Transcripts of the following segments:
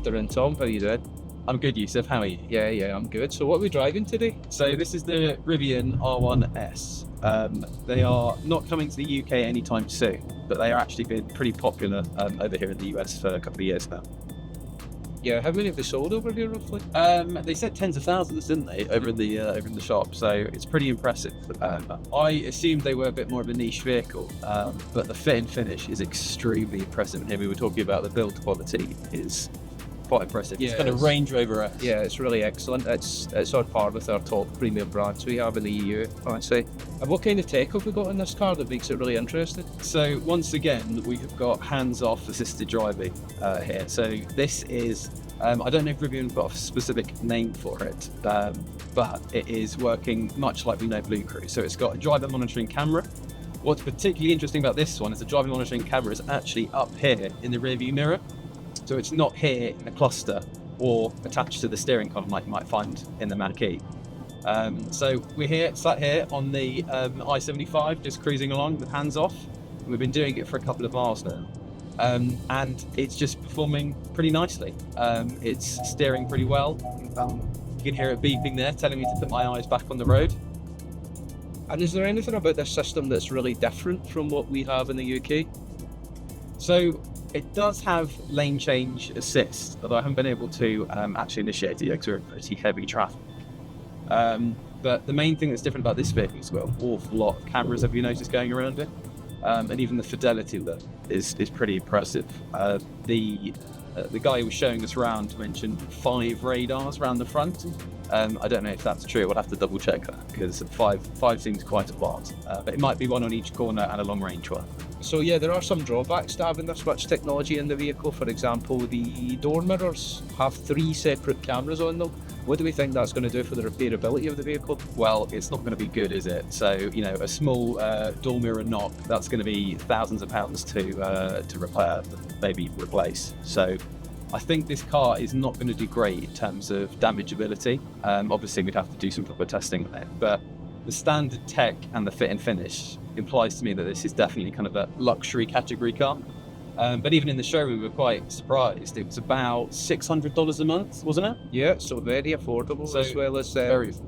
afternoon, Tom. How are you doing? I'm good, Yusuf. How are you? Yeah, I'm good. So what are we driving today? So this is the Rivian R1S. They are not coming to the UK anytime soon, but they are actually been pretty popular over here in the US for a couple of years now. Yeah, how many have they sold over here roughly? They said tens of thousands, didn't they, over in the shop? So it's pretty impressive. I assumed they were a bit more of a niche vehicle, but the fit and finish is extremely impressive. And here we were talking about the build quality is quite impressive. Yeah, it's kind of Range Rover S. Yeah, it's really excellent. It's on par with our top premium brands we have in the EU, I'd say. And what kind of tech have we got in this car that makes it really interesting? So once again, we have got hands-off assisted driving here. So this is, I don't know if Rivian got a specific name for it, but it is working much like we know Blue Cruise. So it's got a driver monitoring camera. What's particularly interesting about this one is the driver monitoring camera is actually up here in the rear view mirror. So it's not here in a cluster or attached to the steering column like you might find in the Mach-E. So we're sat here on the I-75, just cruising along with hands off. We've been doing it for a couple of miles now. And it's just performing pretty nicely. It's steering pretty well. You can hear it beeping there, telling me to put my eyes back on the road. And is there anything about this system that's really different from what we have in the UK? So it does have lane change assist, although I haven't been able to actually initiate it yet because we're in pretty heavy traffic. But the main thing that's different about this vehicle is we've got an awful lot of cameras, have you noticed, going around it? And even the fidelity of that is pretty impressive. The guy who was showing us around mentioned 5 radars around the front. I don't know if that's true. We'll have to double check that because five seems quite a lot. But it might be one on each corner and a long range one. So yeah, there are some drawbacks to having this much technology in the vehicle. For example, the door mirrors have 3 separate cameras on them. What do we think that's going to do for the repairability of the vehicle? Well, it's not going to be good, is it? So, you know, a small door mirror knock, that's going to be thousands of pounds to repair, maybe replace. So I think this car is not going to do great in terms of damageability. Obviously, we'd have to do some proper testing on it, but the standard tech and the fit and finish implies to me that this is definitely kind of a luxury category car. But even in the showroom, we were quite surprised. It was about $600 a month, wasn't it? Yeah, so very affordable, So as well as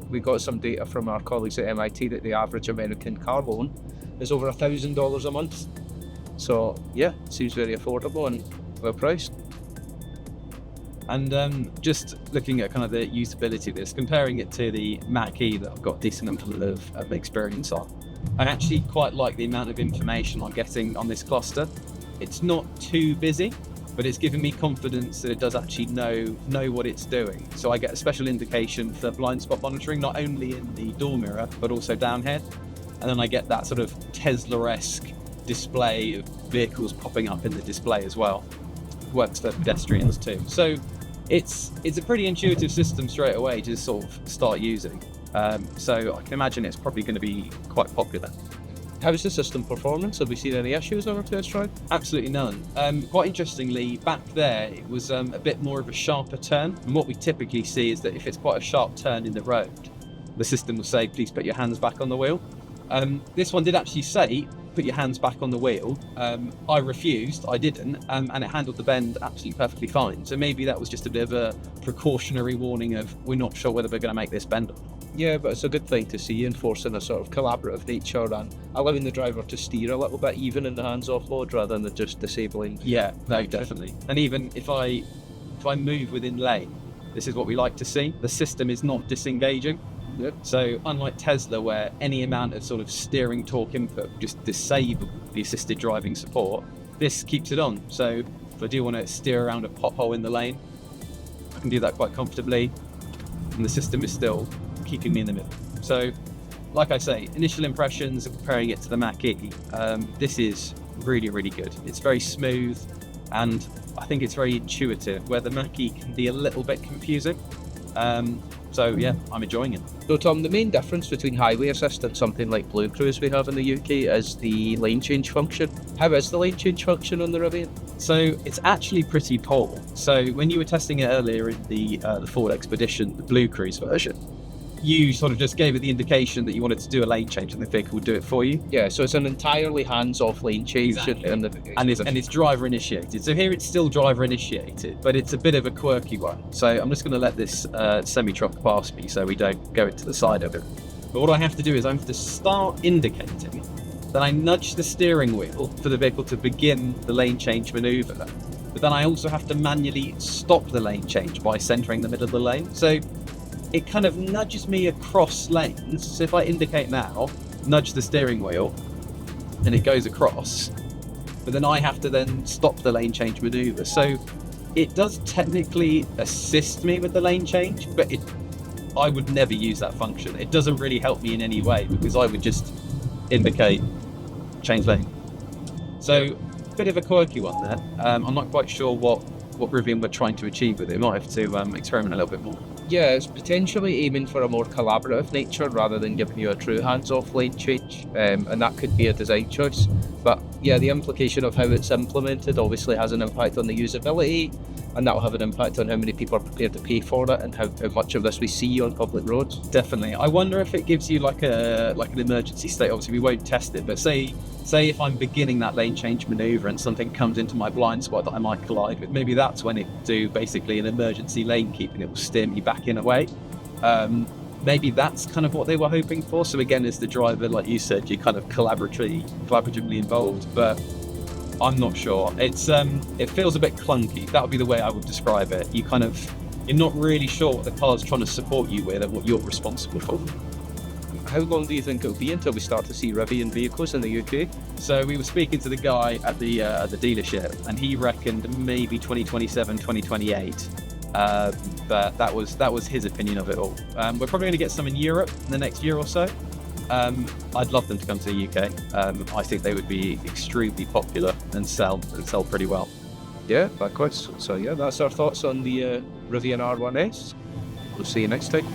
we got some data from our colleagues at MIT that the average American car loan is over $1,000 a month. So yeah, seems very affordable and well priced. And just looking at kind of the usability of this, comparing it to the Mach-E that I've got a decent amount of experience on, I actually quite like the amount of information I'm getting on this cluster. It's not too busy, but it's giving me confidence that it does actually know what it's doing. So I get a special indication for blind spot monitoring, not only in the door mirror, but also down here. And then I get that sort of Tesla-esque display of vehicles popping up in the display as well. Works for pedestrians too. So it's a pretty intuitive system straight away to sort of start using. So I can imagine it's probably going to be quite popular. How's the system performance? Have we seen any issues on our test drive? Absolutely none. Quite interestingly, back there it was a bit more of a sharper turn. And what we typically see is that if it's quite a sharp turn in the road, the system will say, please put your hands back on the wheel. This one did actually say, put your hands back on the wheel. I refused, I didn't, and it handled the bend absolutely perfectly fine. So maybe that was just a bit of a precautionary warning of, we're not sure whether we're going to make this bend or not. Yeah, but it's a good thing to see, enforcing a sort of collaborative nature and allowing the driver to steer a little bit even in the hands-off mode rather than just disabling. Yeah, no, definitely. And even if I move within lane, this is what we like to see. The system is not disengaging. Yep. So unlike Tesla, where any amount of sort of steering torque input just disable the assisted driving support, this keeps it on. So if I do want to steer around a pothole in the lane, I can do that quite comfortably, and the system is still keeping me in the middle. So, like I say, initial impressions of comparing it to the Mach-E, this is really, really good. It's very smooth, and I think it's very intuitive, where the Mach-E can be a little bit confusing. So yeah, I'm enjoying it. So Tom, the main difference between highway assist and something like Blue Cruise we have in the UK is the lane change function. How is the lane change function on the Rivian? So it's actually pretty poor. So when you were testing it earlier in the Ford Expedition, the Blue Cruise version, you sort of just gave it the indication that you wanted to do a lane change and the vehicle would do it for you. Yeah, so it's an entirely hands-off lane change. Exactly. And It's driver initiated. So here it's still driver initiated, but it's a bit of a quirky one. So I'm just going to let this semi-truck pass me so we don't go into the side of it. But what I have to do is I have to start indicating, then I nudge the steering wheel for the vehicle to begin the lane change maneuver. But then I also have to manually stop the lane change by centering the middle of the lane. So it kind of nudges me across lanes. So if I indicate now, nudge the steering wheel, and it goes across, but then I have to then stop the lane change maneuver. So it does technically assist me with the lane change, but I would never use that function. It doesn't really help me in any way because I would just indicate change lane. So bit of a quirky one there. I'm not quite sure what Rivian were trying to achieve with it. Might have to experiment a little bit more. Yeah, it's potentially aiming for a more collaborative nature rather than giving you a true hands-off lane change, and that could be a design choice. But yeah, the implication of how it's implemented obviously has an impact on the usability, and that will have an impact on how many people are prepared to pay for it and how much of this we see on public roads. Definitely. I wonder if it gives you like an emergency state. Obviously, we won't test it, but say if I'm beginning that lane change maneuver and something comes into my blind spot that I might collide with, maybe that's when it do basically an emergency lane keep and it will steer me back in a way. Maybe that's kind of what they were hoping for. So again, as the driver, like you said, you're kind of collaboratively involved, but I'm not sure. It feels a bit clunky. That would be the way I would describe it. You're not really sure what the car's trying to support you with and what you're responsible for. How long do you think it'll be until we start to see Rivian vehicles in the UK? So we were speaking to the guy at the dealership, and he reckoned maybe 2027, 2028. But that was his opinion of it all. We're probably going to get some in Europe in the next year or so. I'd love them to come to the UK. I think they would be extremely popular and sell pretty well. Yeah, likewise. So yeah, that's our thoughts on the Rivian R1S. We'll see you next time.